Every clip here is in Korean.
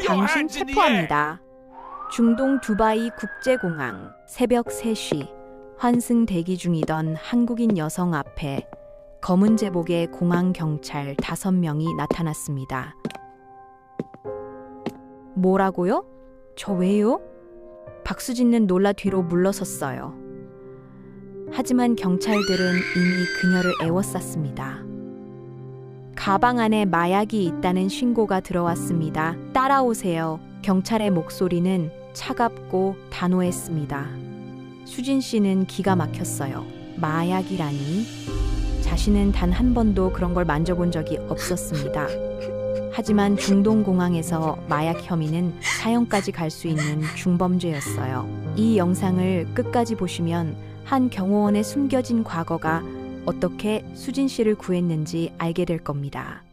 당신 체포합니다. 중동 두바이 국제공항 새벽 3시 환승 대기 중이던 한국인 여성 앞에 검은 제복의 공항 경찰 5명이 나타났습니다. 뭐라고요? 저 왜요? 박수진은 놀라 뒤로 물러섰어요. 하지만 경찰들은 이미 그녀를 애워쌌습니다. 가방 안에 마약이 있다는 신고가 들어왔습니다. 따라오세요. 경찰의 목소리는 차갑고 단호했습니다. 수진 씨는 기가 막혔어요. 마약이라니? 자신은 단 한 번도 그런 걸 만져본 적이 없었습니다. 하지만 중동공항에서 마약 혐의는 사형까지 갈 수 있는 중범죄였어요. 이 영상을 끝까지 보시면 한 경호원의 숨겨진 과거가 어떻게 수진 씨를 구했는지 알게 될 겁니다.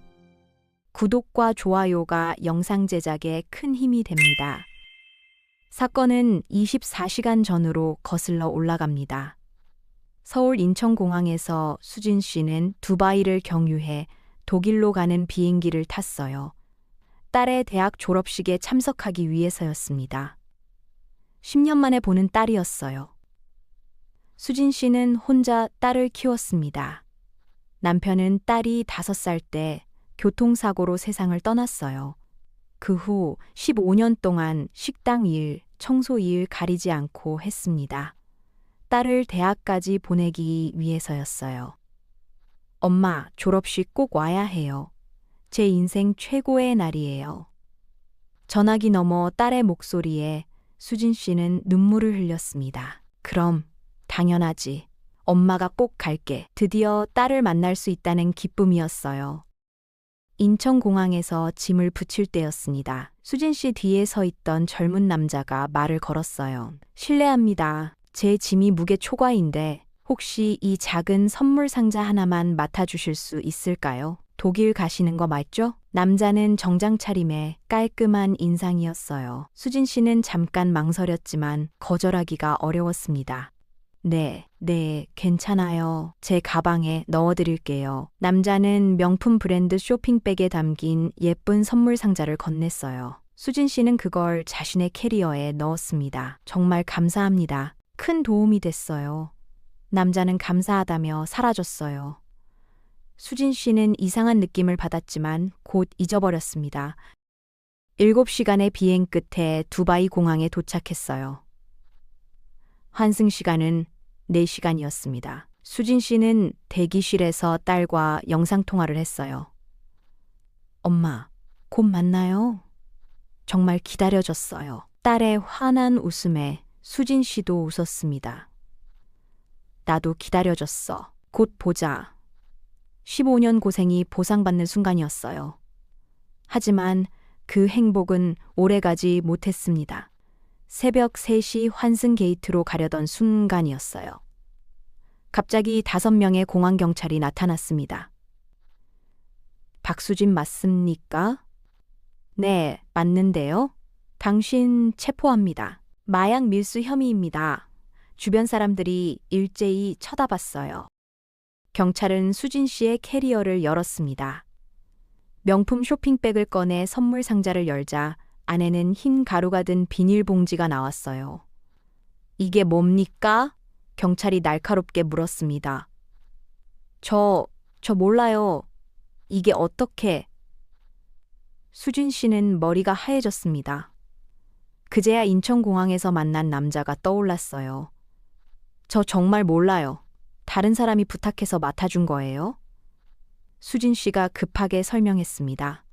구독과 좋아요가 영상 제작에 큰 힘이 됩니다. 사건은 24시간 전으로 거슬러 올라갑니다. 서울 인천공항에서 수진 씨는 두바이를 경유해 독일로 가는 비행기를 탔어요. 딸의 대학 졸업식에 참석하기 위해서였습니다. 10년 만에 보는 딸이었어요. 수진 씨는 혼자 딸을 키웠습니다. 남편은 딸이 5살 때 교통사고로 세상을 떠났어요. 그 후 15년 동안 식당 일, 청소 일 가리지 않고 했습니다. 딸을 대학까지 보내기 위해서였어요. 엄마, 졸업식 꼭 와야 해요. 제 인생 최고의 날이에요. 전화기 너머 딸의 목소리에 수진 씨는 눈물을 흘렸습니다. 그럼 당연하지. 엄마가 꼭 갈게. 드디어 딸을 만날 수 있다는 기쁨이었어요. 인천공항에서 짐을 붙일 때였습니다. 수진 씨 뒤에 서 있던 젊은 남자가 말을 걸었어요. 실례합니다. 제 짐이 무게 초과인데 혹시 이 작은 선물 상자 하나만 맡아주실 수 있을까요? 독일 가시는 거 맞죠? 남자는 정장 차림에 깔끔한 인상이었어요. 수진 씨는 잠깐 망설였지만 거절하기가 어려웠습니다. 네, 괜찮아요. 제 가방에 넣어드릴게요. 남자는 명품 브랜드 쇼핑백에 담긴 예쁜 선물 상자를 건넸어요. 수진 씨는 그걸 자신의 캐리어에 넣었습니다. 정말 감사합니다. 큰 도움이 됐어요. 남자는 감사하다며 사라졌어요. 수진 씨는 이상한 느낌을 받았지만 곧 잊어버렸습니다. 7시간의 비행 끝에 두바이 공항에 도착했어요. 환승 시간은 4시간이었습니다. 수진 씨는 대기실에서 딸과 영상통화를 했어요. 엄마, 곧 만나요. 정말 기다려졌어요. 딸의 환한 웃음에 수진 씨도 웃었습니다. 나도 기다려줬어. 곧 보자. 15년 고생이 보상받는 순간이었어요. 하지만 그 행복은 오래가지 못했습니다. 새벽 3시 환승 게이트로 가려던 순간이었어요. 갑자기 5명의 공항 경찰이 나타났습니다. 박수진 맞습니까? 네, 맞는데요. 당신 체포합니다. 마약 밀수 혐의입니다. 주변 사람들이 일제히 쳐다봤어요. 경찰은 수진 씨의 캐리어를 열었습니다. 명품 쇼핑백을 꺼내 선물 상자를 열자 안에는 흰 가루가 든 비닐봉지가 나왔어요. 이게 뭡니까? 경찰이 날카롭게 물었습니다. 저 몰라요. 이게 어떻게? 수진 씨는 머리가 하얘졌습니다. 그제야 인천공항에서 만난 남자가 떠올랐어요. 저 정말 몰라요. 다른 사람이 부탁해서 맡아준 거예요? 수진 씨가 급하게 설명했습니다.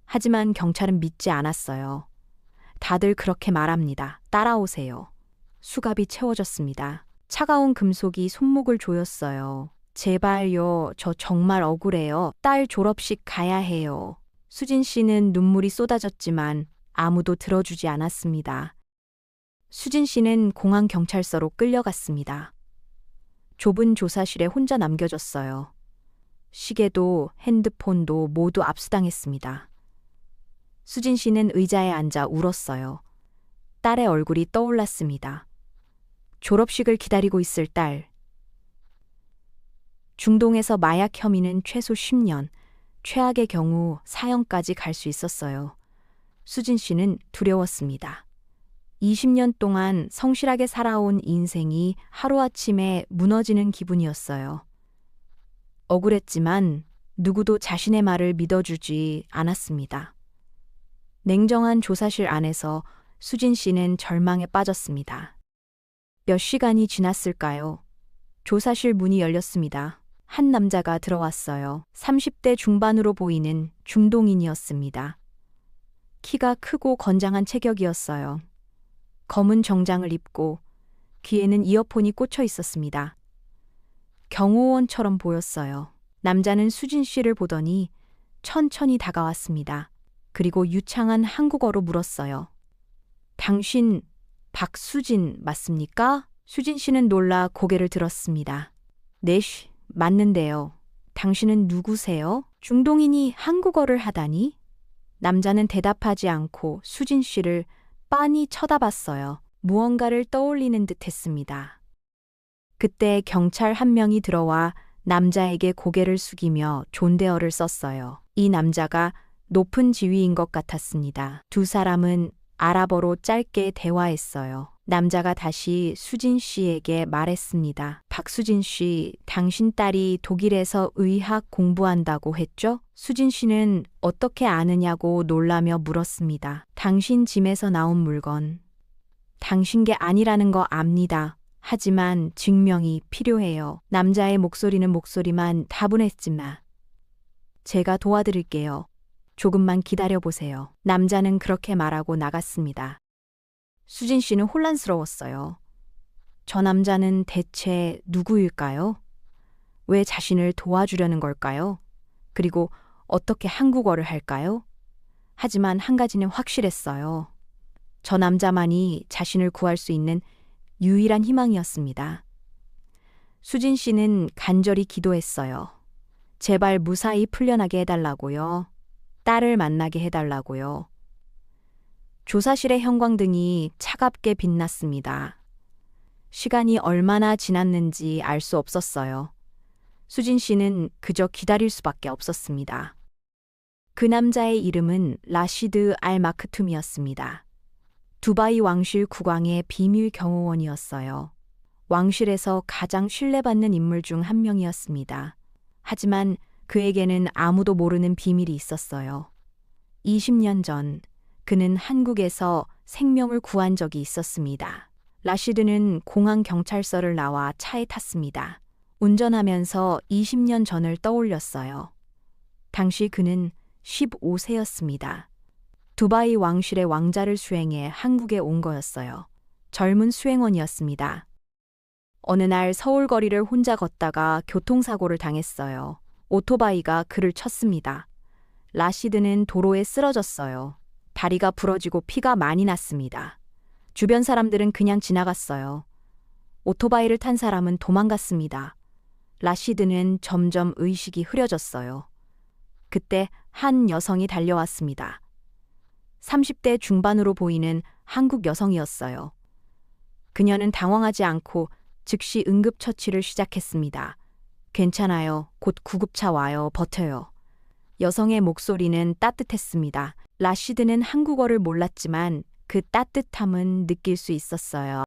하지만 경찰은 믿지 않았어요. 다들 그렇게 말합니다. 따라오세요. 수갑이 채워졌습니다. 차가운 금속이 손목을 조였어요. 제발요, 저 정말 억울해요. 딸 졸업식 가야 해요. 수진 씨는 눈물이 쏟아졌지만 아무도 들어주지 않았습니다. 수진 씨는 공항 경찰서로 끌려갔습니다. 좁은 조사실에 혼자 남겨졌어요. 시계도 핸드폰도 모두 압수당했습니다. 수진 씨는 의자에 앉아 울었어요. 딸의 얼굴이 떠올랐습니다. 졸업식을 기다리고 있을 딸. 중동에서 마약 혐의는 최소 10년, 최악의 경우 사형까지 갈 수 있었어요. 수진 씨는 두려웠습니다. 20년 동안 성실하게 살아온 인생이 하루아침에 무너지는 기분이었어요. 억울했지만 누구도 자신의 말을 믿어주지 않았습니다. 냉정한 조사실 안에서 수진 씨는 절망에 빠졌습니다. 몇 시간이 지났을까요? 조사실 문이 열렸습니다. 한 남자가 들어왔어요. 30대 중반으로 보이는 중동인이었습니다. 키가 크고 건장한 체격이었어요. 검은 정장을 입고 귀에는 이어폰이 꽂혀 있었습니다. 경호원처럼 보였어요. 남자는 수진 씨를 보더니 천천히 다가왔습니다. 그리고 유창한 한국어로 물었어요. 당신 박수진 맞습니까? 수진 씨는 놀라 고개를 들었습니다. 네, 맞는데요. 당신은 누구세요? 중동인이 한국어를 하다니? 남자는 대답하지 않고 수진 씨를 빤히 쳐다봤어요. 무언가를 떠올리는 듯 했습니다. 그때 경찰 한 명이 들어와 남자에게 고개를 숙이며 존대어를 썼어요. 이 남자가 높은 지위인 것 같았습니다. 두 사람은 아랍어로 짧게 대화했어요. 남자가 다시 수진 씨에게 말했습니다. 박수진 씨, 당신 딸이 독일에서 의학 공부한다고 했죠? 수진 씨는 어떻게 아느냐고 놀라며 물었습니다. 당신 짐에서 나온 물건. 당신 게 아니라는 거 압니다. 하지만 증명이 필요해요. 남자의 목소리만 다분했지만 제가 도와드릴게요. 조금만 기다려보세요. 남자는 그렇게 말하고 나갔습니다. 수진 씨는 혼란스러웠어요. 저 남자는 대체 누구일까요? 왜 자신을 도와주려는 걸까요? 그리고 어떻게 한국어를 할까요? 하지만 한 가지는 확실했어요. 저 남자만이 자신을 구할 수 있는 유일한 희망이었습니다. 수진 씨는 간절히 기도했어요. 제발 무사히 풀려나게 해달라고요. 딸을 만나게 해달라고요. 조사실의 형광등이 차갑게 빛났습니다. 시간이 얼마나 지났는지 알 수 없었어요. 수진 씨는 그저 기다릴 수밖에 없었습니다. 그 남자의 이름은 라시드 알 마크툼이었습니다. 두바이 왕실 국왕의 비밀 경호원이었어요. 왕실에서 가장 신뢰받는 인물 중 한 명이었습니다. 하지만 그에게는 아무도 모르는 비밀이 있었어요. 20년 전 그는 한국에서 생명을 구한 적이 있었습니다. 라시드는 공항 경찰서를 나와 차에 탔습니다. 운전하면서 20년 전을 떠올렸어요. 당시 그는 15세였습니다. 두바이 왕실의 왕자를 수행해 한국에 온 거였어요. 젊은 수행원이었습니다. 어느 날 서울 거리를 혼자 걷다가 교통사고를 당했어요. 오토바이가 그를 쳤습니다. 라시드는 도로에 쓰러졌어요. 다리가 부러지고 피가 많이 났습니다. 주변 사람들은 그냥 지나갔어요. 오토바이를 탄 사람은 도망갔습니다. 라시드는 점점 의식이 흐려졌어요. 그때 한 여성이 달려왔습니다. 30대 중반으로 보이는 한국 여성이었어요. 그녀는 당황하지 않고 즉시 응급처치를 시작했습니다. 괜찮아요. 곧 구급차 와요. 버텨요. 여성의 목소리는 따뜻했습니다. 라시드는 한국어를 몰랐지만 그 따뜻함은 느낄 수 있었어요.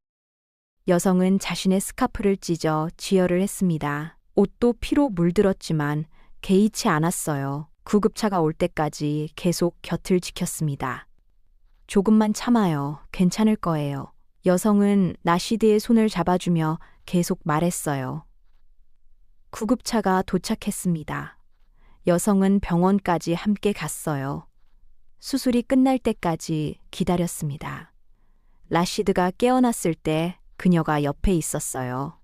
여성은 자신의 스카프를 찢어 지혈을 했습니다. 옷도 피로 물들었지만 개의치 않았어요. 구급차가 올 때까지 계속 곁을 지켰습니다. 조금만 참아요. 괜찮을 거예요. 여성은 라시드의 손을 잡아주며 계속 말했어요. 구급차가 도착했습니다. 여성은 병원까지 함께 갔어요. 수술이 끝날 때까지 기다렸습니다. 라시드가 깨어났을 때 그녀가 옆에 있었어요.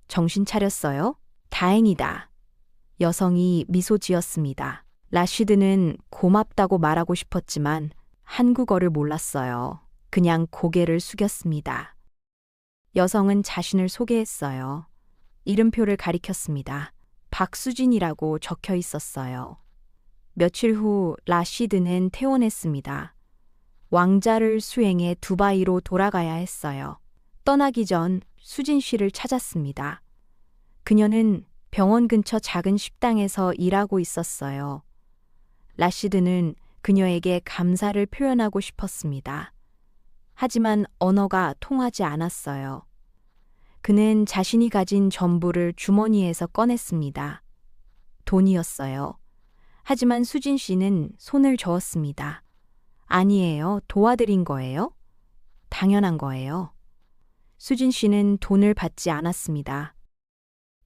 정신 차렸어요? 다행이다. 여성이 미소 지었습니다. 라시드는 고맙다고 말하고 싶었지만 한국어를 몰랐어요. 그냥 고개를 숙였습니다. 여성은 자신을 소개했어요. 이름표를 가리켰습니다. 박수진이라고 적혀 있었어요. 며칠 후 라시드는 퇴원했습니다. 왕자를 수행해 두바이로 돌아가야 했어요. 떠나기 전 수진 씨를 찾았습니다. 그녀는 병원 근처 작은 식당에서 일하고 있었어요. 라시드는 그녀에게 감사를 표현하고 싶었습니다. 하지만 언어가 통하지 않았어요. 그는 자신이 가진 전부를 주머니에서 꺼냈습니다. 돈이었어요. 하지만 수진 씨는 손을 저었습니다. 아니에요. 도와드린 거예요? 당연한 거예요. 수진 씨는 돈을 받지 않았습니다.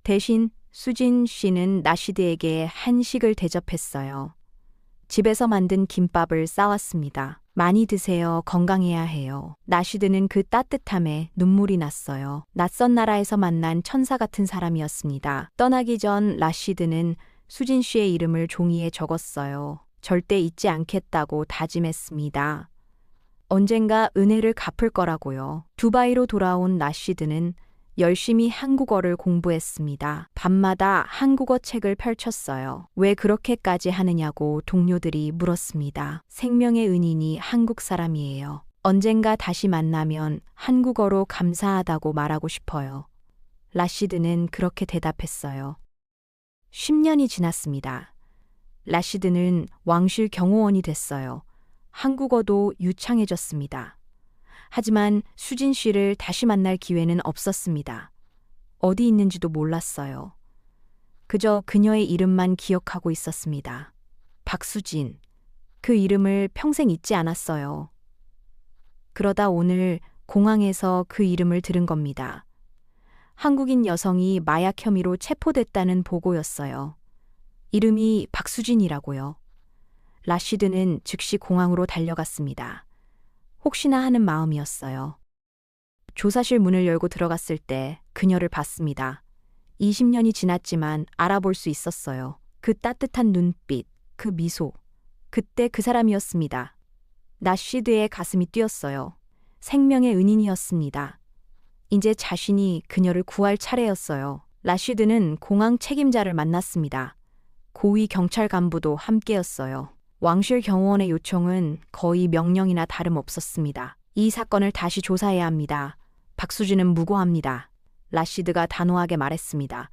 대신 수진 씨는 라시드에게 한식을 대접했어요. 집에서 만든 김밥을 싸왔습니다. 많이 드세요. 건강해야 해요. 라시드는 그 따뜻함에 눈물이 났어요. 낯선 나라에서 만난 천사 같은 사람이었습니다. 떠나기 전 라시드는 수진 씨의 이름을 종이에 적었어요. 절대 잊지 않겠다고 다짐했습니다. 언젠가 은혜를 갚을 거라고요. 두바이로 돌아온 라시드는 열심히 한국어를 공부했습니다. 밤마다 한국어 책을 펼쳤어요. 왜 그렇게까지 하느냐고 동료들이 물었습니다. 생명의 은인이 한국 사람이에요. 언젠가 다시 만나면 한국어로 감사하다고 말하고 싶어요. 라시드는 그렇게 대답했어요. 10년이 지났습니다. 라시드는 왕실 경호원이 됐어요. 한국어도 유창해졌습니다. 하지만 수진 씨를 다시 만날 기회는 없었습니다. 어디 있는지도 몰랐어요. 그저 그녀의 이름만 기억하고 있었습니다. 박수진. 그 이름을 평생 잊지 않았어요. 그러다 오늘 공항에서 그 이름을 들은 겁니다. 한국인 여성이 마약 혐의로 체포됐다는 보고였어요. 이름이 박수진이라고요. 라시드는 즉시 공항으로 달려갔습니다. 혹시나 하는 마음이었어요. 조사실 문을 열고 들어갔을 때 그녀를 봤습니다. 20년이 지났지만 알아볼 수 있었어요. 그 따뜻한 눈빛, 그 미소. 그때 그 사람이었습니다. 라시드의 가슴이 뛰었어요. 생명의 은인이었습니다. 이제 자신이 그녀를 구할 차례였어요. 라시드는 공항 책임자를 만났습니다. 고위 경찰 간부도 함께였어요. 왕실 경호원의 요청은 거의 명령이나 다름없었습니다. 이 사건을 다시 조사해야 합니다. 박수진은 무고합니다. 라시드가 단호하게 말했습니다.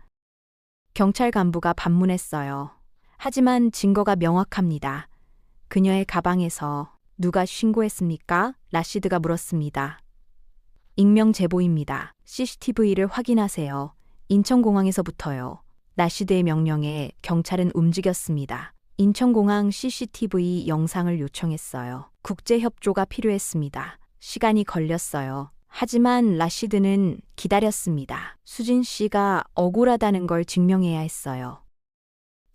경찰 간부가 반문했어요. 하지만 증거가 명확합니다. 그녀의 가방에서 누가 신고했습니까? 라시드가 물었습니다. 익명 제보입니다. CCTV를 확인하세요. 인천공항에서부터요. 라시드의 명령에 경찰은 움직였습니다. 인천공항 CCTV 영상을 요청했어요. 국제협조가 필요했습니다. 시간이 걸렸어요. 하지만 라시드는 기다렸습니다. 수진 씨가 억울하다는 걸 증명해야 했어요.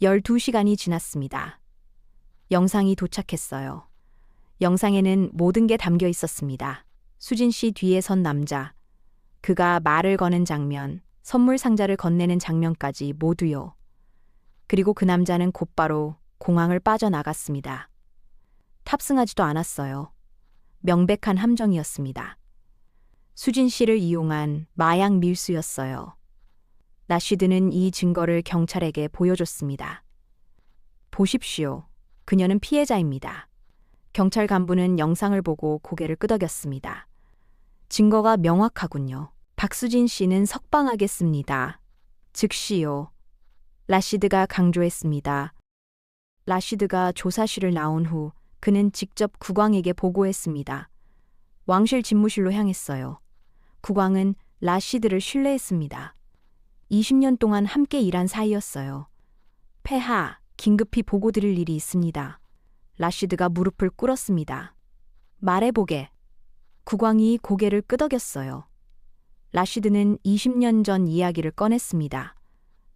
12시간이 지났습니다. 영상이 도착했어요. 영상에는 모든 게 담겨 있었습니다. 수진 씨 뒤에 선 남자, 그가 말을 거는 장면, 선물 상자를 건네는 장면까지 모두요. 그리고 그 남자는 곧바로 공항을 빠져나갔습니다. 탑승하지도 않았어요. 명백한 함정이었습니다. 수진 씨를 이용한 마약 밀수였어요. 라시드는 이 증거를 경찰에게 보여줬습니다. 보십시오. 그녀는 피해자입니다. 경찰 간부는 영상을 보고 고개를 끄덕였습니다. 증거가 명확하군요. 박수진 씨는 석방하겠습니다. 즉시요. 라시드가 강조했습니다. 라시드가 조사실을 나온 후 그는 직접 국왕에게 보고했습니다. 왕실 집무실로 향했어요. 국왕은 라시드를 신뢰했습니다. 20년 동안 함께 일한 사이였어요. 폐하, 긴급히 보고 드릴 일이 있습니다. 라시드가 무릎을 꿇었습니다. 말해보게. 국왕이 고개를 끄덕였어요. 라시드는 20년 전 이야기를 꺼냈습니다.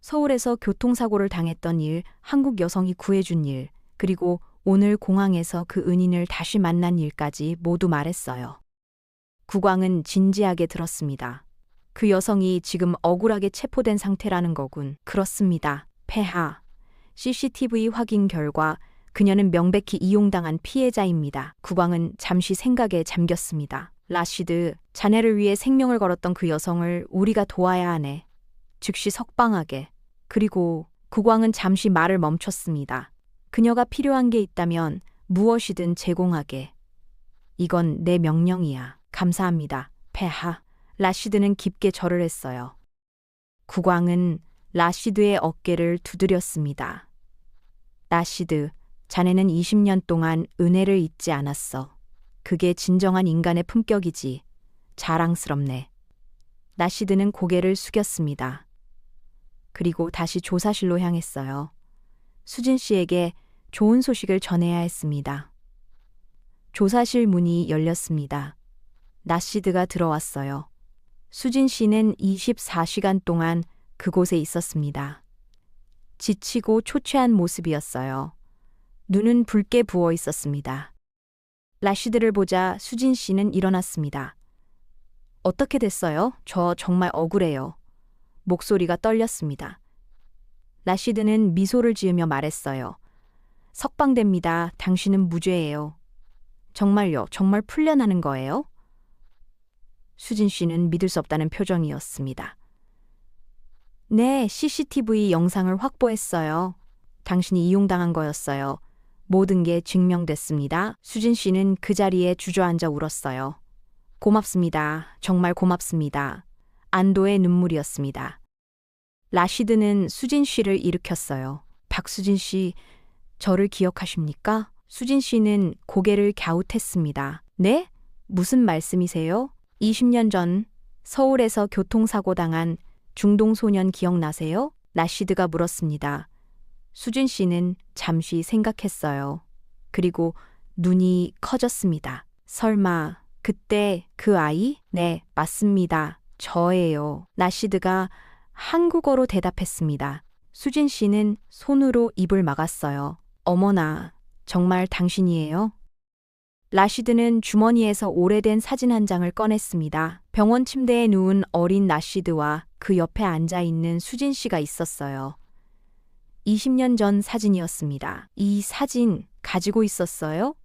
서울에서 교통사고를 당했던 일, 한국 여성이 구해준 일, 그리고 오늘 공항에서 그 은인을 다시 만난 일까지 모두 말했어요. 국왕은 진지하게 들었습니다. 그 여성이 지금 억울하게 체포된 상태라는 거군. 그렇습니다. 폐하. CCTV 확인 결과 그녀는 명백히 이용당한 피해자입니다. 국왕은 잠시 생각에 잠겼습니다. 라시드, 자네를 위해 생명을 걸었던 그 여성을 우리가 도와야 하네. 즉시 석방하게. 그리고 국왕은 잠시 말을 멈췄습니다. 그녀가 필요한 게 있다면 무엇이든 제공하게. 이건 내 명령이야. 감사합니다. 폐하. 라시드는 깊게 절을 했어요. 국왕은 라시드의 어깨를 두드렸습니다. 라시드, 자네는 20년 동안 은혜를 잊지 않았어. 그게 진정한 인간의 품격이지. 자랑스럽네. 라시드는 고개를 숙였습니다. 그리고 다시 조사실로 향했어요. 수진 씨에게 좋은 소식을 전해야 했습니다. 조사실 문이 열렸습니다. 라시드가 들어왔어요. 수진 씨는 24시간 동안 그곳에 있었습니다. 지치고 초췌한 모습이었어요. 눈은 붉게 부어 있었습니다. 라시드를 보자 수진 씨는 일어났습니다. 어떻게 됐어요? 저 정말 억울해요. 목소리가 떨렸습니다. 라시드는 미소를 지으며 말했어요. 석방됩니다. 당신은 무죄예요. 정말요? 정말 풀려나는 거예요? 수진 씨는 믿을 수 없다는 표정이었습니다. 네, CCTV 영상을 확보했어요. 당신이 이용당한 거였어요. 모든 게 증명됐습니다. 수진 씨는 그 자리에 주저앉아 울었어요. 고맙습니다. 정말 고맙습니다. 안도의 눈물이었습니다. 라시드는 수진 씨를 일으켰어요. 박수진 씨, 저를 기억하십니까? 수진 씨는 고개를 갸웃했습니다. 네? 무슨 말씀이세요? 20년 전 서울에서 교통사고 당한 중동 소년 기억나세요? 라시드가 물었습니다. 수진 씨는 잠시 생각했어요. 그리고 눈이 커졌습니다. 설마 그때 그 아이? 네, 맞습니다. 저예요. 라시드가 한국어로 대답했습니다. 수진 씨는 손으로 입을 막았어요. 어머나, 정말 당신이에요? 라시드는 주머니에서 오래된 사진 한 장을 꺼냈습니다. 병원 침대에 누운 어린 라시드와 그 옆에 앉아 있는 수진 씨가 있었어요. 20년 전 사진이었습니다. 이 사진 가지고 있었어요?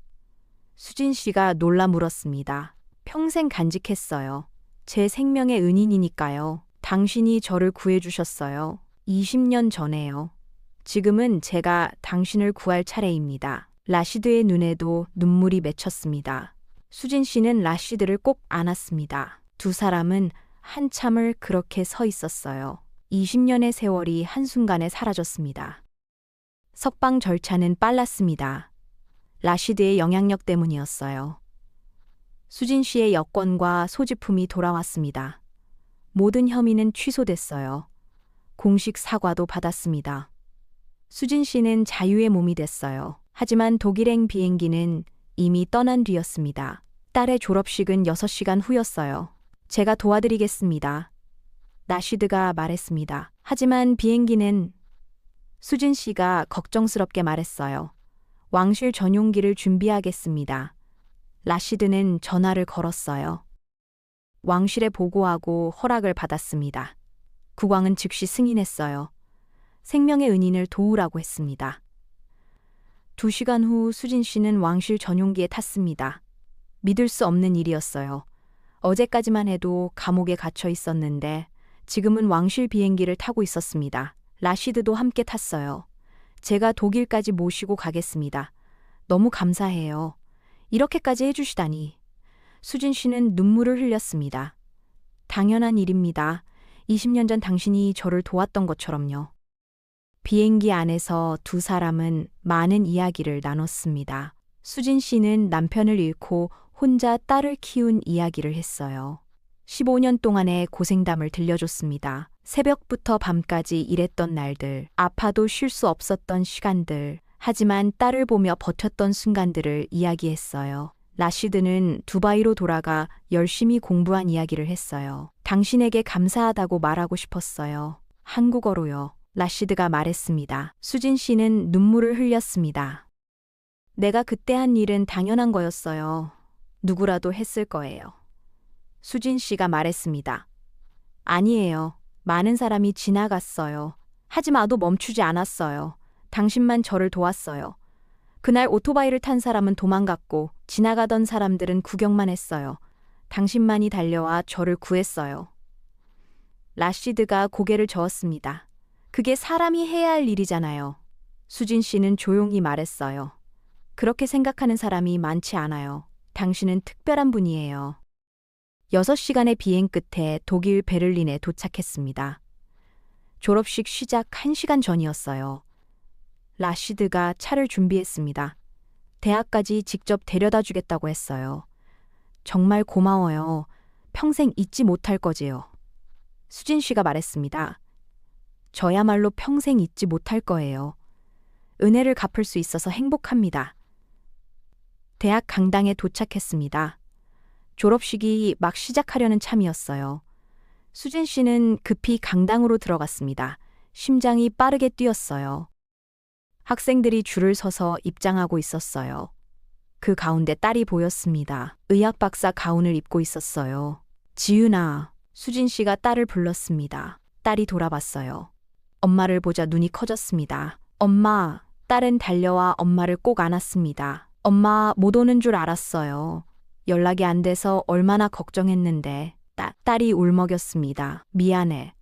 수진 씨가 놀라 물었습니다. 평생 간직했어요. 제 생명의 은인이니까요. 당신이 저를 구해주셨어요. 20년 전에요. 지금은 제가 당신을 구할 차례입니다. 라시드의 눈에도 눈물이 맺혔습니다. 수진 씨는 라시드를 꼭 안았습니다. 두 사람은 한참을 그렇게 서 있었어요. 20년의 세월이 한순간에 사라졌습니다. 석방 절차는 빨랐습니다. 라시드의 영향력 때문이었어요. 수진 씨의 여권과 소지품이 돌아왔습니다. 모든 혐의는 취소됐어요. 공식 사과도 받았습니다. 수진 씨는 자유의 몸이 됐어요. 하지만 독일행 비행기는 이미 떠난 뒤였습니다. 딸의 졸업식은 6시간 후였어요. 제가 도와드리겠습니다. 라시드가 말했습니다. 하지만 비행기는 수진 씨가 걱정스럽게 말했어요. 왕실 전용기를 준비하겠습니다. 라시드는 전화를 걸었어요. 왕실에 보고하고 허락을 받았습니다. 국왕은 즉시 승인했어요. 생명의 은인을 도우라고 했습니다. 2시간 후 수진 씨는 왕실 전용기에 탔습니다. 믿을 수 없는 일이었어요. 어제까지만 해도 감옥에 갇혀 있었는데 지금은 왕실 비행기를 타고 있었습니다. 라시드도 함께 탔어요. 제가 독일까지 모시고 가겠습니다. 너무 감사해요. 이렇게까지 해주시다니. 수진 씨는 눈물을 흘렸습니다. 당연한 일입니다. 20년 전 당신이 저를 도왔던 것처럼요. 비행기 안에서 두 사람은 많은 이야기를 나눴습니다. 수진 씨는 남편을 잃고 혼자 딸을 키운 이야기를 했어요. 15년 동안의 고생담을 들려줬습니다. 새벽부터 밤까지 일했던 날들, 아파도 쉴 수 없었던 시간들, 하지만 딸을 보며 버텼던 순간들을 이야기했어요. 라시드는 두바이로 돌아가 열심히 공부한 이야기를 했어요. 당신에게 감사하다고 말하고 싶었어요. 한국어로요. 라시드가 말했습니다. 수진 씨는 눈물을 흘렸습니다. 내가 그때 한 일은 당연한 거였어요. 누구라도 했을 거예요. 수진 씨가 말했습니다. 아니에요. 많은 사람이 지나갔어요. 하지마도 멈추지 않았어요. 당신만 저를 도왔어요. 그날 오토바이를 탄 사람은 도망갔고 지나가던 사람들은 구경만 했어요. 당신만이 달려와 저를 구했어요. 라시드가 고개를 저었습니다. 그게 사람이 해야 할 일이잖아요. 수진 씨는 조용히 말했어요. 그렇게 생각하는 사람이 많지 않아요. 당신은 특별한 분이에요. 6시간의 비행 끝에 독일 베를린에 도착했습니다. 졸업식 시작 1시간 전이었어요. 라시드가 차를 준비했습니다. 대학까지 직접 데려다 주겠다고 했어요. 정말 고마워요. 평생 잊지 못할 거지요. 수진 씨가 말했습니다. 저야말로 평생 잊지 못할 거예요. 은혜를 갚을 수 있어서 행복합니다. 대학 강당에 도착했습니다. 졸업식이 막 시작하려는 참이었어요. 수진 씨는 급히 강당으로 들어갔습니다. 심장이 빠르게 뛰었어요. 학생들이 줄을 서서 입장하고 있었어요. 그 가운데 딸이 보였습니다. 의학 박사 가운을 입고 있었어요. 지윤아, 수진 씨가 딸을 불렀습니다. 딸이 돌아봤어요. 엄마를 보자 눈이 커졌습니다. 엄마, 딸은 달려와 엄마를 꼭 안았습니다. 엄마 못 오는 줄 알았어요. 연락이 안 돼서 얼마나 걱정했는데. 딸이 울먹였습니다. 미안해.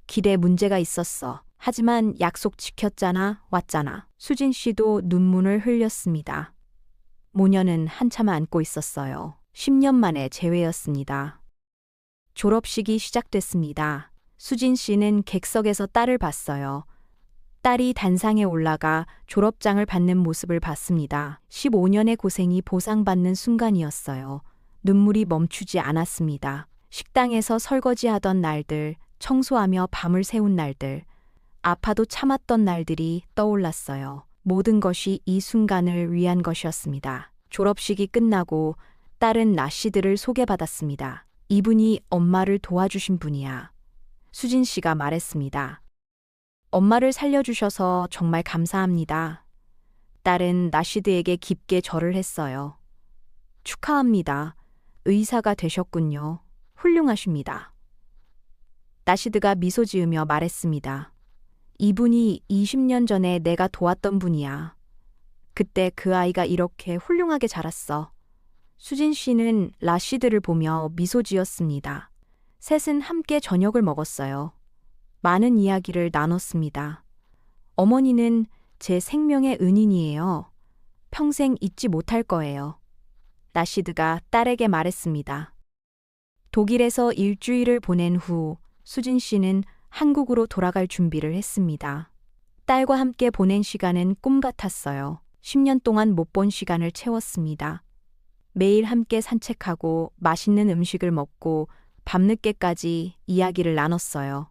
길에 문제가 있었어. 하지만 약속 지켰잖아, 왔잖아. 수진 씨도 눈물을 흘렸습니다. 모녀는 한참 안고 있었어요. 10년 만에 재회였습니다. 졸업식이 시작됐습니다. 수진 씨는 객석에서 딸을 봤어요. 딸이 단상에 올라가 졸업장을 받는 모습을 봤습니다. 15년의 고생이 보상받는 순간이었어요. 눈물이 멈추지 않았습니다. 식당에서 설거지하던 날들, 청소하며 밤을 새운 날들, 아파도 참았던 날들이 떠올랐어요. 모든 것이 이 순간을 위한 것이었습니다. 졸업식이 끝나고 딸은 라시드를 소개받았습니다. 이분이 엄마를 도와주신 분이야. 수진 씨가 말했습니다. 엄마를 살려주셔서 정말 감사합니다. 딸은 라시드에게 깊게 절을 했어요. 축하합니다. 의사가 되셨군요. 훌륭하십니다. 라시드가 미소 지으며 말했습니다. 이분이 20년 전에 내가 도왔던 분이야. 그때 그 아이가 이렇게 훌륭하게 자랐어. 수진 씨는 라시드를 보며 미소 지었습니다. 셋은 함께 저녁을 먹었어요. 많은 이야기를 나눴습니다. 어머니는 제 생명의 은인이에요. 평생 잊지 못할 거예요. 라시드가 딸에게 말했습니다. 독일에서 일주일을 보낸 후 수진 씨는 한국으로 돌아갈 준비를 했습니다. 딸과 함께 보낸 시간은 꿈 같았어요. 10년 동안 못 본 시간을 채웠습니다. 매일 함께 산책하고 맛있는 음식을 먹고 밤늦게까지 이야기를 나눴어요.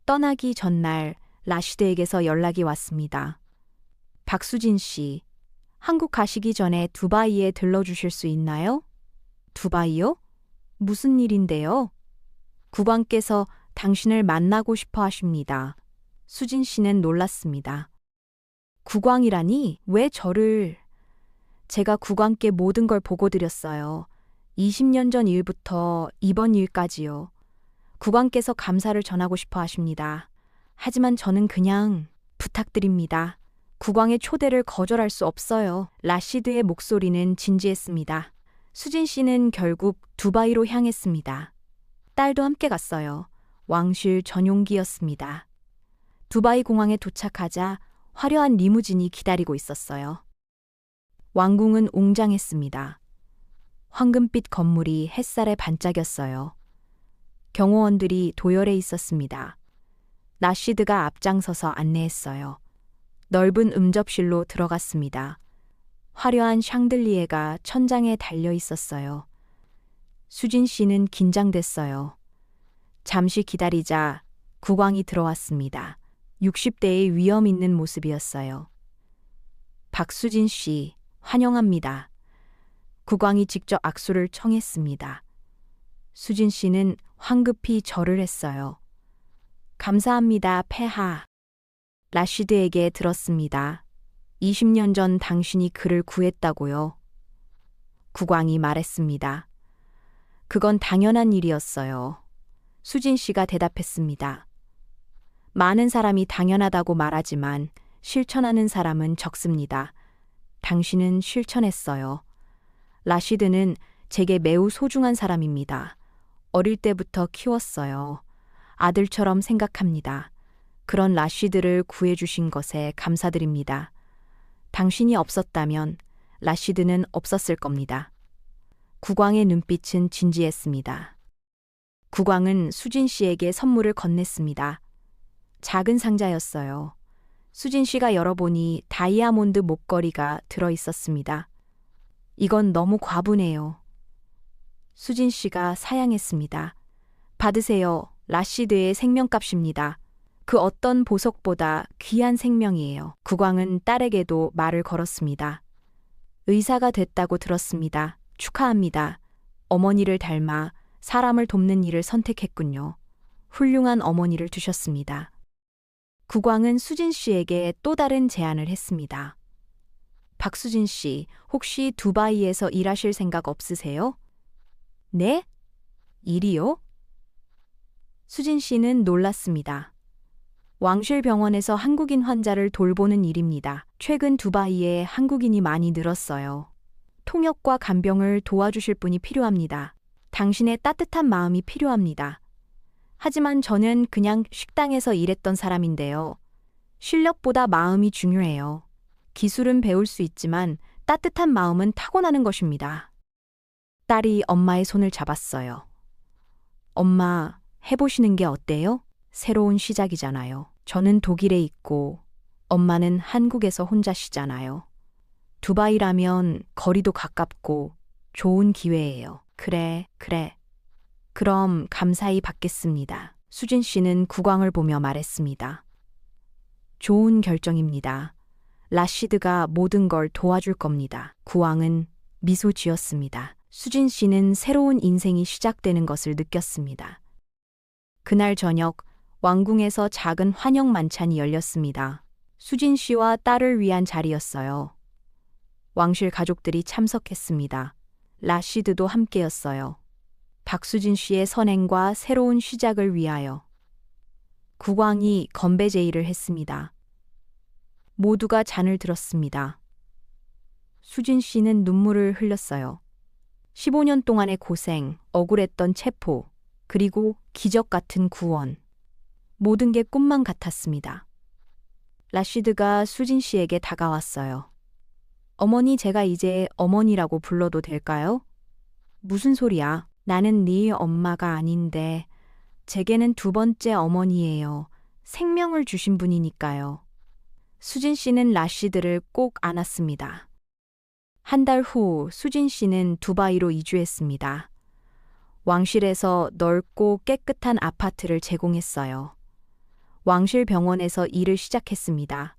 떠나기 전날 라시드에게서 연락이 왔습니다. 박수진 씨, 한국 가시기 전에 두바이에 들러주실 수 있나요? 두바이요? 무슨 일인데요? 국왕께서 당신을 만나고 싶어 하십니다. 수진 씨는 놀랐습니다. 국왕이라니? 왜 저를? 제가 국왕께 모든 걸 보고 드렸어요. 20년 전 일부터 이번 일까지요. 국왕께서 감사를 전하고 싶어 하십니다. 하지만 저는 그냥 부탁드립니다. 국왕의 초대를 거절할 수 없어요. 라시드의 목소리는 진지했습니다. 수진 씨는 결국 두바이로 향했습니다. 딸도 함께 갔어요. 왕실 전용기였습니다. 두바이 공항에 도착하자 화려한 리무진이 기다리고 있었어요. 왕궁은 웅장했습니다. 황금빛 건물이 햇살에 반짝였어요. 경호원들이 도열해 있었습니다. 라시드가 앞장서서 안내했어요. 넓은 음접실로 들어갔습니다. 화려한 샹들리에가 천장에 달려 있었어요. 수진 씨는 긴장됐어요. 잠시 기다리자 국왕이 들어왔습니다. 60대의 위험 있는 모습이었어요. 박수진 씨, 환영합니다. 국왕이 직접 악수를 청했습니다. 수진 씨는 황급히 절을 했어요. 감사합니다, 폐하. 라시드에게 들었습니다. 20년 전 당신이 그를 구했다고요. 국왕이 말했습니다. 그건 당연한 일이었어요. 수진 씨가 대답했습니다. 많은 사람이 당연하다고 말하지만 실천하는 사람은 적습니다. 당신은 실천했어요. 라시드는 제게 매우 소중한 사람입니다. 어릴 때부터 키웠어요. 아들처럼 생각합니다. 그런 라시드를 구해주신 것에 감사드립니다. 당신이 없었다면 라시드는 없었을 겁니다. 국왕의 눈빛은 진지했습니다. 국왕은 수진 씨에게 선물을 건넸습니다. 작은 상자였어요. 수진 씨가 열어보니 다이아몬드 목걸이가 들어 있었습니다. 이건 너무 과분해요. 수진 씨가 사양했습니다. 받으세요. 라시드의 생명값입니다. 그 어떤 보석보다 귀한 생명이에요. 국왕은 딸에게도 말을 걸었습니다. 의사가 됐다고 들었습니다. 축하합니다. 어머니를 닮아 사람을 돕는 일을 선택했군요. 훌륭한 어머니를 두셨습니다. 국왕은 수진 씨에게 또 다른 제안을 했습니다. 박수진 씨, 혹시 두바이에서 일하실 생각 없으세요? 네? 일이요? 수진 씨는 놀랐습니다. 왕실 병원에서 한국인 환자를 돌보는 일입니다. 최근 두바이에 한국인이 많이 늘었어요. 통역과 간병을 도와주실 분이 필요합니다. 당신의 따뜻한 마음이 필요합니다. 하지만 저는 그냥 식당에서 일했던 사람인데요. 실력보다 마음이 중요해요. 기술은 배울 수 있지만 따뜻한 마음은 타고나는 것입니다. 딸이 엄마의 손을 잡았어요. 엄마, 해보시는 게 어때요? 새로운 시작이잖아요. 저는 독일에 있고 엄마는 한국에서 혼자시잖아요. 두바이라면 거리도 가깝고 좋은 기회예요. 그래. 그럼 감사히 받겠습니다. 수진 씨는 국왕을 보며 말했습니다. 좋은 결정입니다. 라시드가 모든 걸 도와줄 겁니다. 국왕은 미소 지었습니다. 수진 씨는 새로운 인생이 시작되는 것을 느꼈습니다. 그날 저녁 왕궁에서 작은 환영 만찬이 열렸습니다. 수진 씨와 딸을 위한 자리였어요. 왕실 가족들이 참석했습니다. 라시드도 함께였어요. 박수진 씨의 선행과 새로운 시작을 위하여. 국왕이 건배 제의를 했습니다. 모두가 잔을 들었습니다. 수진 씨는 눈물을 흘렸어요. 15년 동안의 고생, 억울했던 체포, 그리고 기적 같은 구원. 모든 게 꿈만 같았습니다. 라시드가 수진 씨에게 다가왔어요. 어머니, 제가 이제 어머니라고 불러도 될까요? 무슨 소리야? 나는 네 엄마가 아닌데 제게는 두 번째 어머니예요. 생명을 주신 분이니까요. 수진 씨는 라시드를 꼭 안았습니다. 한 달 후 수진 씨는 두바이로 이주했습니다. 왕실에서 넓고 깨끗한 아파트를 제공했어요. 왕실 병원에서 일을 시작했습니다.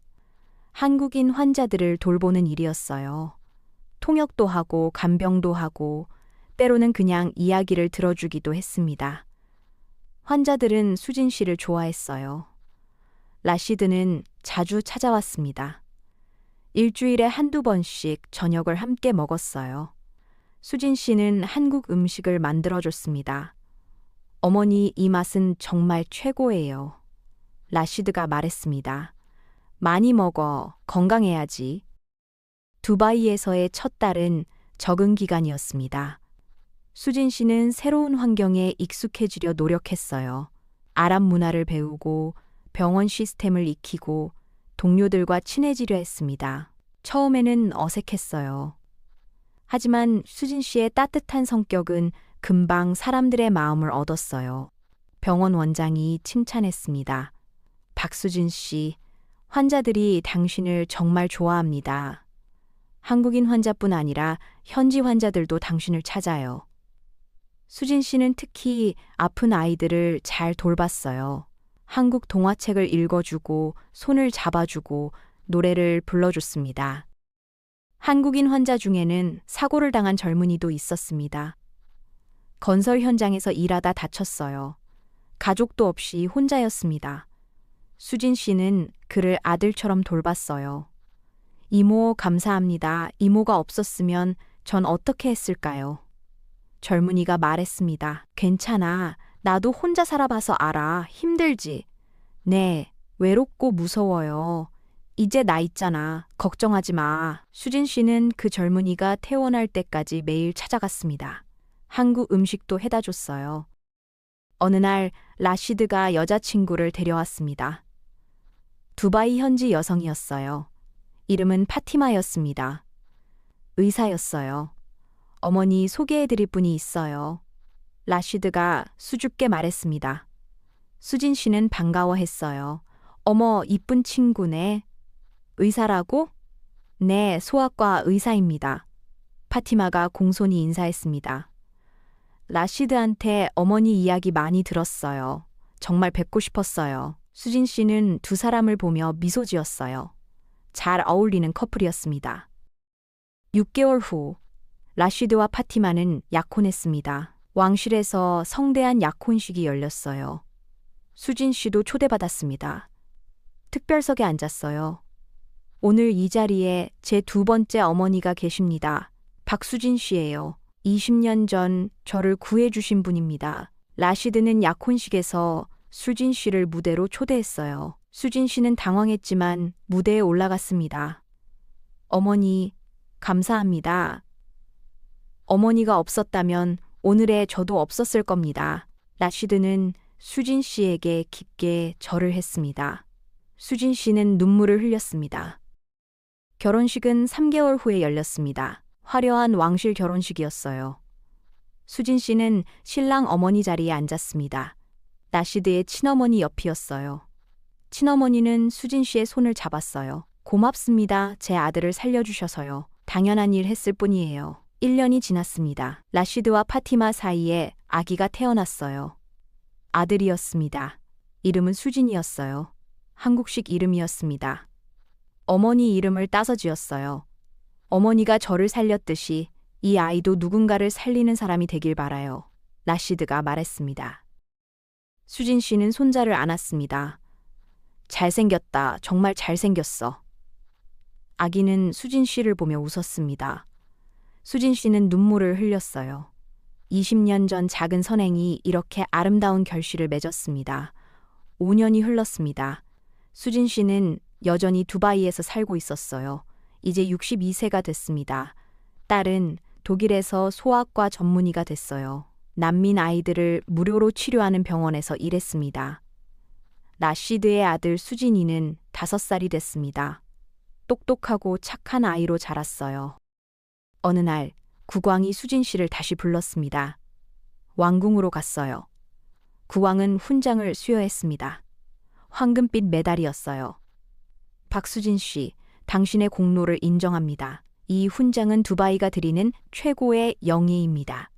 한국인 환자들을 돌보는 일이었어요. 통역도 하고 간병도 하고 때로는 그냥 이야기를 들어주기도 했습니다. 환자들은 수진 씨를 좋아했어요. 라시드는 자주 찾아왔습니다. 일주일에 한두 번씩 저녁을 함께 먹었어요. 수진 씨는 한국 음식을 만들어줬습니다. 어머니, 이 맛은 정말 최고예요. 라시드가 말했습니다. 많이 먹어, 건강해야지. 두바이에서의 첫 달은 적응 기간이었습니다. 수진 씨는 새로운 환경에 익숙해지려 노력했어요. 아랍 문화를 배우고 병원 시스템을 익히고 동료들과 친해지려 했습니다. 처음에는 어색했어요. 하지만 수진 씨의 따뜻한 성격은 금방 사람들의 마음을 얻었어요. 병원 원장이 칭찬했습니다. 박수진 씨, 환자들이 당신을 정말 좋아합니다. 한국인 환자뿐 아니라 현지 환자들도 당신을 찾아요. 수진 씨는 특히 아픈 아이들을 잘 돌봤어요. 한국 동화책을 읽어주고 손을 잡아주고 노래를 불러줬습니다. 한국인 환자 중에는 사고를 당한 젊은이도 있었습니다. 건설 현장에서 일하다 다쳤어요. 가족도 없이 혼자였습니다. 수진 씨는 그를 아들처럼 돌봤어요. 이모, 감사합니다. 이모가 없었으면 전 어떻게 했을까요? 젊은이가 말했습니다. 괜찮아. 나도 혼자 살아봐서 알아. 힘들지. 네, 외롭고 무서워요. 이제 나 있잖아. 걱정하지 마. 수진 씨는 그 젊은이가 퇴원할 때까지 매일 찾아갔습니다. 한국 음식도 해다 줬어요. 어느 날 라시드가 여자친구를 데려왔습니다. 두바이 현지 여성이었어요. 이름은 파티마였습니다. 의사였어요. 어머니, 소개해드릴 분이 있어요. 라시드가 수줍게 말했습니다. 수진 씨는 반가워했어요. 어머, 이쁜 친구네. 의사라고? 네, 소아과 의사입니다. 파티마가 공손히 인사했습니다. 라시드한테 어머니 이야기 많이 들었어요. 정말 뵙고 싶었어요. 수진 씨는 두 사람을 보며 미소 지었어요. 잘 어울리는 커플이었습니다. 6개월 후, 라시드와 파티마는 약혼했습니다. 왕실에서 성대한 약혼식이 열렸어요. 수진 씨도 초대받았습니다. 특별석에 앉았어요. 오늘 이 자리에 제 두 번째 어머니가 계십니다. 박수진 씨예요. 20년 전 저를 구해주신 분입니다. 라시드는 약혼식에서 수진 씨를 무대로 초대했어요. 수진 씨는 당황했지만 무대에 올라갔습니다. 어머니, 감사합니다. 어머니가 없었다면 오늘의 저도 없었을 겁니다. 라시드는 수진 씨에게 깊게 절을 했습니다. 수진 씨는 눈물을 흘렸습니다. 결혼식은 3개월 후에 열렸습니다. 화려한 왕실 결혼식이었어요. 수진 씨는 신랑 어머니 자리에 앉았습니다. 라시드의 친어머니 옆이었어요. 친어머니는 수진 씨의 손을 잡았어요. 고맙습니다. 제 아들을 살려주셔서요. 당연한 일 했을 뿐이에요. 1년이 지났습니다. 라시드와 파티마 사이에 아기가 태어났어요. 아들이었습니다. 이름은 수진이었어요. 한국식 이름이었습니다. 어머니 이름을 따서 지었어요. 어머니가 저를 살렸듯이 이 아이도 누군가를 살리는 사람이 되길 바라요. 라시드가 말했습니다. 수진 씨는 손자를 안았습니다. 잘생겼다. 정말 잘생겼어. 아기는 수진 씨를 보며 웃었습니다. 수진 씨는 눈물을 흘렸어요. 20년 전 작은 선행이 이렇게 아름다운 결실을 맺었습니다. 5년이 흘렀습니다. 수진 씨는 여전히 두바이에서 살고 있었어요. 이제 62세가 됐습니다. 딸은 독일에서 소아과 전문의가 됐어요. 난민 아이들을 무료로 치료하는 병원에서 일했습니다. 라시드의 아들 수진이는 5살이 됐습니다. 똑똑하고 착한 아이로 자랐어요. 어느 날 국왕이 수진 씨를 다시 불렀습니다. 왕궁으로 갔어요. 국왕은 훈장을 수여했습니다. 황금빛 메달이었어요. 박수진 씨, 당신의 공로를 인정합니다. 이 훈장은 두바이가 드리는 최고의 영예입니다.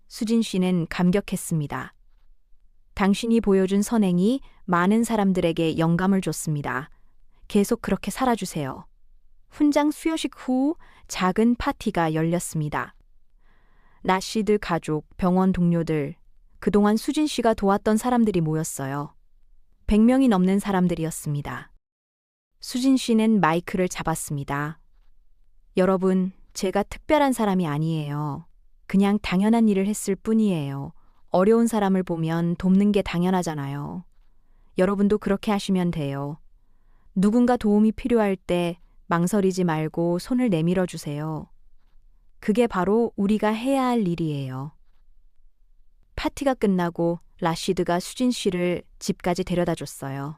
수진 씨는 감격했습니다. 당신이 보여준 선행이 많은 사람들에게 영감을 줬습니다. 계속 그렇게 살아주세요. 훈장 수여식 후 작은 파티가 열렸습니다. 라시드 가족, 병원 동료들, 그동안 수진 씨가 도왔던 사람들이 모였어요. 100명이 넘는 사람들이었습니다. 수진 씨는 마이크를 잡았습니다. 여러분, 제가 특별한 사람이 아니에요. 그냥 당연한 일을 했을 뿐이에요. 어려운 사람을 보면 돕는 게 당연하잖아요. 여러분도 그렇게 하시면 돼요. 누군가 도움이 필요할 때 망설이지 말고 손을 내밀어 주세요. 그게 바로 우리가 해야 할 일이에요. 파티가 끝나고 라시드가 수진 씨를 집까지 데려다 줬어요.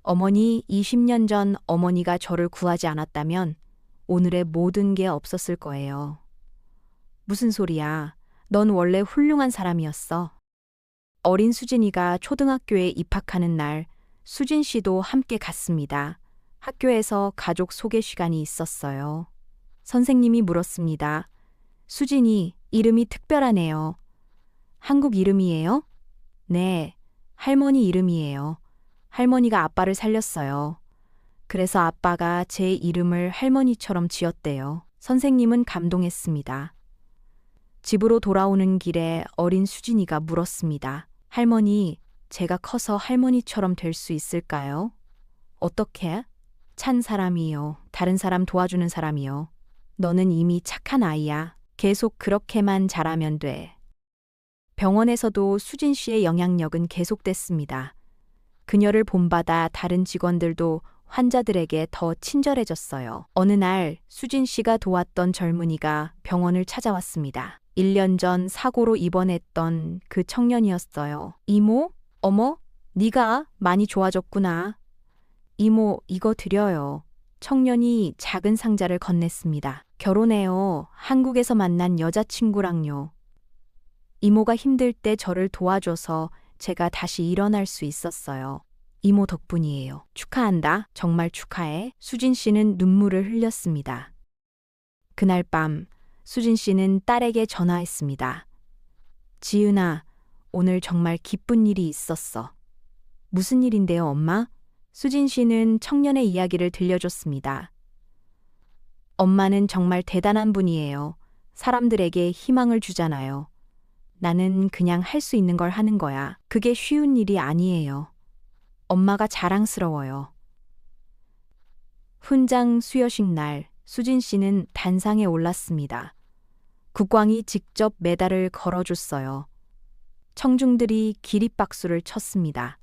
어머니, 20년 전 어머니가 저를 구하지 않았다면 오늘의 모든 게 없었을 거예요. 무슨 소리야? 넌 원래 훌륭한 사람이었어. 어린 수진이가 초등학교에 입학하는 날 수진 씨도 함께 갔습니다. 학교에서 가족 소개 시간이 있었어요. 선생님이 물었습니다. 수진이 이름이 특별하네요. 한국 이름이에요? 네, 할머니 이름이에요. 할머니가 아빠를 살렸어요. 그래서 아빠가 제 이름을 할머니처럼 지었대요. 선생님은 감동했습니다. 집으로 돌아오는 길에 어린 수진이가 물었습니다. 할머니, 제가 커서 할머니처럼 될 수 있을까요? 어떻게? 찬 사람이요. 다른 사람 도와주는 사람이요. 너는 이미 착한 아이야. 계속 그렇게만 자라면 돼. 병원에서도 수진 씨의 영향력은 계속됐습니다. 그녀를 본받아 다른 직원들도 환자들에게 더 친절해졌어요. 어느 날 수진 씨가 도왔던 젊은이가 병원을 찾아왔습니다. 1년 전 사고로 입원했던 그 청년이었어요. 이모? 어머? 네가 많이 좋아졌구나. 이모, 이거 드려요. 청년이 작은 상자를 건넸습니다. 결혼해요. 한국에서 만난 여자친구랑요. 이모가 힘들 때 저를 도와줘서 제가 다시 일어날 수 있었어요. 이모 덕분이에요. 축하한다. 정말 축하해. 수진 씨는 눈물을 흘렸습니다. 그날 밤 수진 씨는 딸에게 전화했습니다. 지은아, 오늘 정말 기쁜 일이 있었어. 무슨 일인데요, 엄마? 수진 씨는 청년의 이야기를 들려줬습니다. 엄마는 정말 대단한 분이에요. 사람들에게 희망을 주잖아요. 나는 그냥 할 수 있는 걸 하는 거야. 그게 쉬운 일이 아니에요. 엄마가 자랑스러워요. 훈장 수여식 날, 수진 씨는 단상에 올랐습니다. 국왕이 직접 메달을 걸어줬어요. 청중들이 기립박수를 쳤습니다.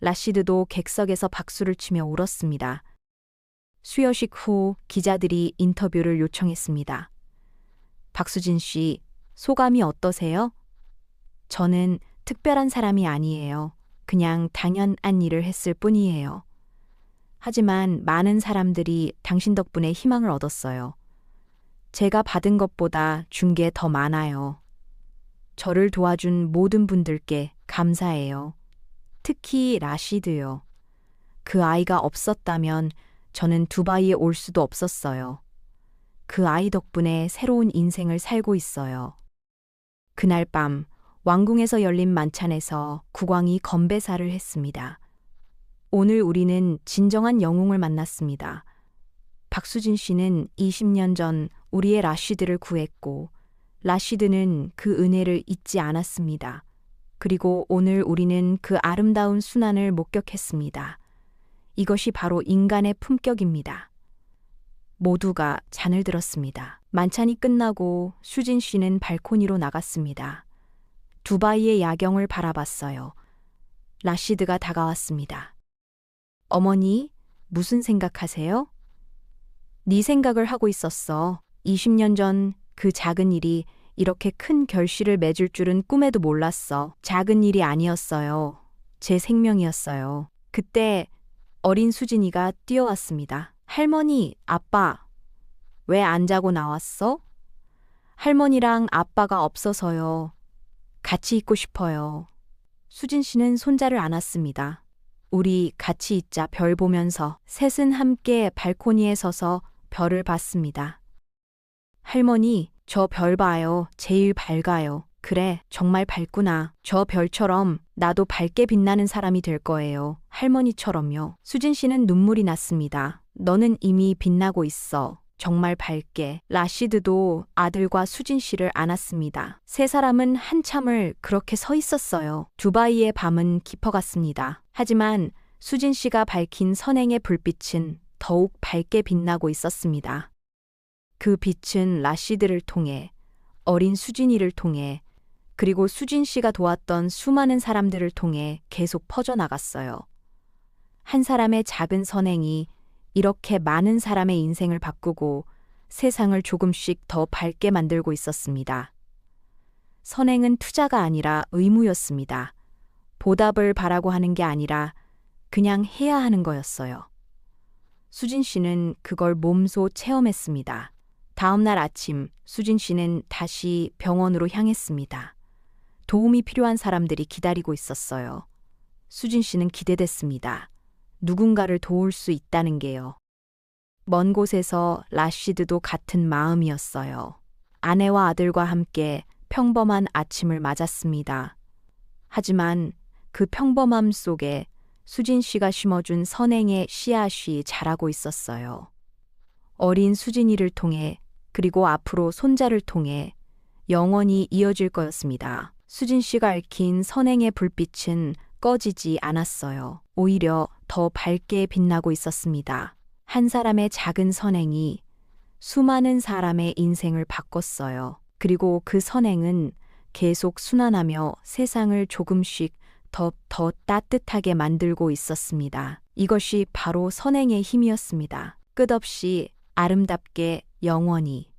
라시드도 객석에서 박수를 치며 울었습니다. 수여식 후 기자들이 인터뷰를 요청했습니다. 박수진 씨, 소감이 어떠세요? 저는 특별한 사람이 아니에요. 그냥 당연한 일을 했을 뿐이에요. 하지만 많은 사람들이 당신 덕분에 희망을 얻었어요. 제가 받은 것보다 준 게 더 많아요. 저를 도와준 모든 분들께 감사해요. 특히 라시드요. 그 아이가 없었다면 저는 두바이에 올 수도 없었어요. 그 아이 덕분에 새로운 인생을 살고 있어요. 그날 밤 왕궁에서 열린 만찬에서 국왕이 건배사를 했습니다. 오늘 우리는 진정한 영웅을 만났습니다. 박수진 씨는 20년 전 우리의 라시드를 구했고 라시드는 그 은혜를 잊지 않았습니다. 그리고 오늘 우리는 그 아름다운 순환을 목격했습니다. 이것이 바로 인간의 품격입니다. 모두가 잔을 들었습니다. 만찬이 끝나고 수진 씨는 발코니로 나갔습니다. 두바이의 야경을 바라봤어요. 라시드가 다가왔습니다. 어머니, 무슨 생각하세요? 네 생각을 하고 있었어. 20년 전 그 작은 일이 이렇게 큰 결실을 맺을 줄은 꿈에도 몰랐어. 작은 일이 아니었어요. 제 생명이었어요. 그때 어린 수진이가 뛰어왔습니다. 할머니, 아빠, 왜 안 자고 나왔어? 할머니랑 아빠가 없어서요. 같이 있고 싶어요. 수진 씨는 손자를 안았습니다. 우리 같이 있자. 별 보면서 셋은 함께 발코니에 서서 별을 봤습니다. 할머니, 저 별 봐요. 제일 밝아요. 그래, 정말 밝구나. 저 별처럼 나도 밝게 빛나는 사람이 될 거예요. 할머니처럼요. 수진 씨는 눈물이 났습니다. 너는 이미 빛나고 있어. 정말 밝게. 라시드도 아들과 수진 씨를 안았습니다. 세 사람은 한참을 그렇게 서 있었어요. 두바이의 밤은 깊어갔습니다. 하지만 수진 씨가 밝힌 선행의 불빛은 더욱 밝게 빛나고 있었습니다. 그 빛은 라시드를 통해, 어린 수진이를 통해, 그리고 수진 씨가 도왔던 수많은 사람들을 통해 계속 퍼져나갔어요. 한 사람의 작은 선행이 이렇게 많은 사람의 인생을 바꾸고 세상을 조금씩 더 밝게 만들고 있었습니다. 선행은 투자가 아니라 의무였습니다. 보답을 바라고 하는 게 아니라 그냥 해야 하는 거였어요. 수진 씨는 그걸 몸소 체험했습니다. 다음 날 아침, 수진 씨는 다시 병원으로 향했습니다. 도움이 필요한 사람들이 기다리고 있었어요. 수진 씨는 기대됐습니다. 누군가를 도울 수 있다는 게요. 먼 곳에서 라시드도 같은 마음이었어요. 아내와 아들과 함께 평범한 아침을 맞았습니다. 하지만 그 평범함 속에 수진 씨가 심어준 선행의 씨앗이 자라고 있었어요. 어린 수진이를 통해, 그리고 앞으로 손자를 통해 영원히 이어질 거였습니다. 수진 씨가 얽힌 선행의 불빛은 꺼지지 않았어요. 오히려 더 밝게 빛나고 있었습니다. 한 사람의 작은 선행이 수많은 사람의 인생을 바꿨어요. 그리고 그 선행은 계속 순환하며 세상을 조금씩 더 따뜻하게 만들고 있었습니다. 이것이 바로 선행의 힘이었습니다. 끝없이 아름답게 영원히.